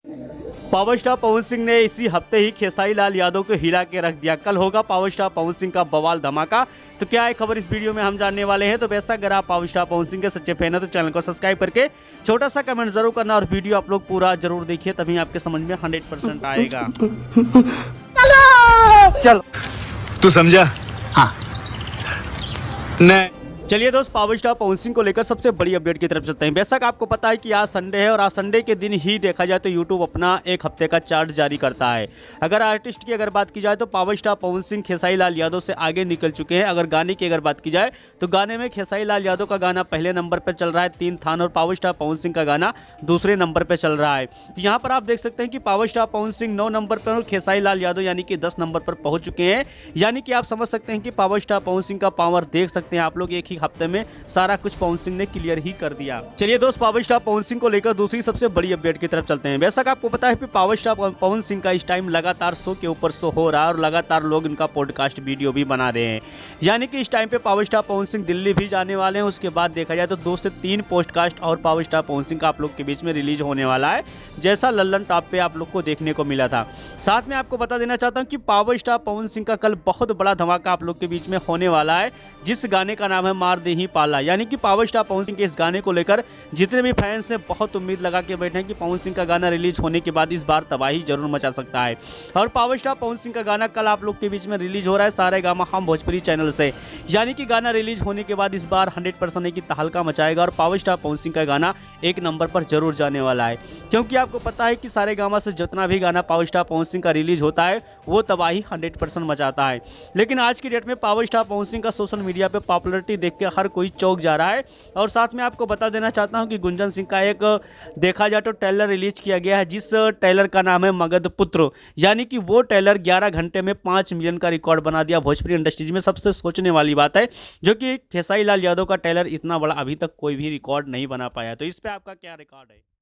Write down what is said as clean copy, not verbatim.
Power star Pawan Singh ने इसी हफ्ते ही खेसारी लाल यादव को हिला के रख दिया। कल होगा पावर स्टार पवन सिंह का बवाल धमाका। तो क्या है खबर, इस वीडियो में हम जानने वाले हैं। तो वैसा अगर आप पावर स्टार पवन सिंह के सच्चे फैन हैं तो चैनल को सब्सक्राइब करके छोटा सा कमेंट जरूर करना और वीडियो आप लोग पूरा जरूर देखिए, तभी आपके समझ में 100% आएगा। चलो तू समझा? हाँ। नहीं। चलिए दोस्त, पावर स्टार पवन सिंह को लेकर सबसे बड़ी अपडेट की तरफ चलते हैं। बेशक आपको पता है कि आज संडे है और आज संडे के दिन ही देखा जाए तो यूट्यूब अपना एक हफ्ते का चार्ट जारी करता है। अगर आर्टिस्ट की अगर बात की जाए तो पावर स्टार पवन सिंह खेसारी लाल यादव से आगे निकल चुके हैं। अगर गाने की अगर बात की जाए तो गाने में खेसारी लाल यादव का गाना पहले नंबर पर चल रहा है 3 थान, और पावर स्टार पवन सिंह का गाना दूसरे नंबर पर चल रहा है। यहाँ पर आप देख सकते हैं कि power star Pawan Singh 9 number पर और खेसारी लाल यादव यानी कि 10 नंबर पर पहुंच चुके हैं। यानी कि आप समझ सकते हैं कि पावर स्टार पवन सिंह का पावर देख सकते हैं आप लोग, एक ही हफ्ते में सारा कुछ पवन सिंह ने क्लियर ही कर दिया। चलिए दोस्त, पावर स्टार पवन सिंह को लेकर दूसरी सबसे बड़ी अपडेट की तरफ चलते हैं। वैसा आपको पता है कि पावर स्टार पवन सिंह का इस टाइम लगातार शो के ऊपर शो हो रहा है और लगातार लोग इनका पॉडकास्ट वीडियो भी बना रहे हैं। यानी कि इस टाइम पे पावर स्टार पवन सिंह दिल्ली भी जाने वाले हैं। उसके बाद देखा जाए तो 2 से 3 पॉडकास्ट और पावर स्टार पवन सिंह का आप लोग के बीच में रिलीज होने वाला है, जैसा लल्लन टॉप पे आप लोग को देखने को मिला था। साथ में आपको बता देना चाहता हूँ कि पावर स्टार पवन सिंह का कल बहुत बड़ा धमाका आप लोग के बीच में होने वाला है, जिस गाने का नाम है मार दे ही पाला। यानी कि पावर स्टार पवन सिंह के इस गाने को लेकर जितने भी फैंस हैं बहुत उम्मीद लगा के बैठे हैं कि पवन सिंह का गाना रिलीज होने के बाद इस बार तबाही जरूर मचा सकता है। और पावर स्टार पवन सिंह का गाना कल आप लोग के बीच में रिलीज हो रहा है सारेगामा हम भोजपुरी चैनल से। यानी कि गाना रिलीज होने के बाद इस बार 100% की तहलका मचाएगा और पावर स्टार पवन सिंह का गाना एक नंबर पर जरूर जाने वाला है। क्योंकि आपको पता है कि सारेगामा से जितना भी गाना पावर स्टार पवन सिंह का रिलीज होता है वो तबाही 100% मचाता है। लेकिन आज की डेट में पावर स्टार पवन सिंह का सोशल मीडिया पे पॉपुलैरिटी देख के हर कोई चौंक जा रहा है। और साथ में आपको बता देना चाहता हूं कि गुंजन सिंह का एक देखा जाए तो ट्रेलर रिलीज किया गया है, जिस ट्रेलर का नाम है मगध पुत्र। यानी कि वो ट्रेलर 11 घंटे में 5 मिलियन का रिकॉर्ड बना दिया भोजपुरी इंडस्ट्रीज में। सबसे सोचने वाली बात है जो कि खेसारी लाल यादव का ट्रेलर इतना बड़ा अभी तक कोई भी रिकॉर्ड नहीं बना पाया। तो इस पे आपका क्या रिकॉर्ड है?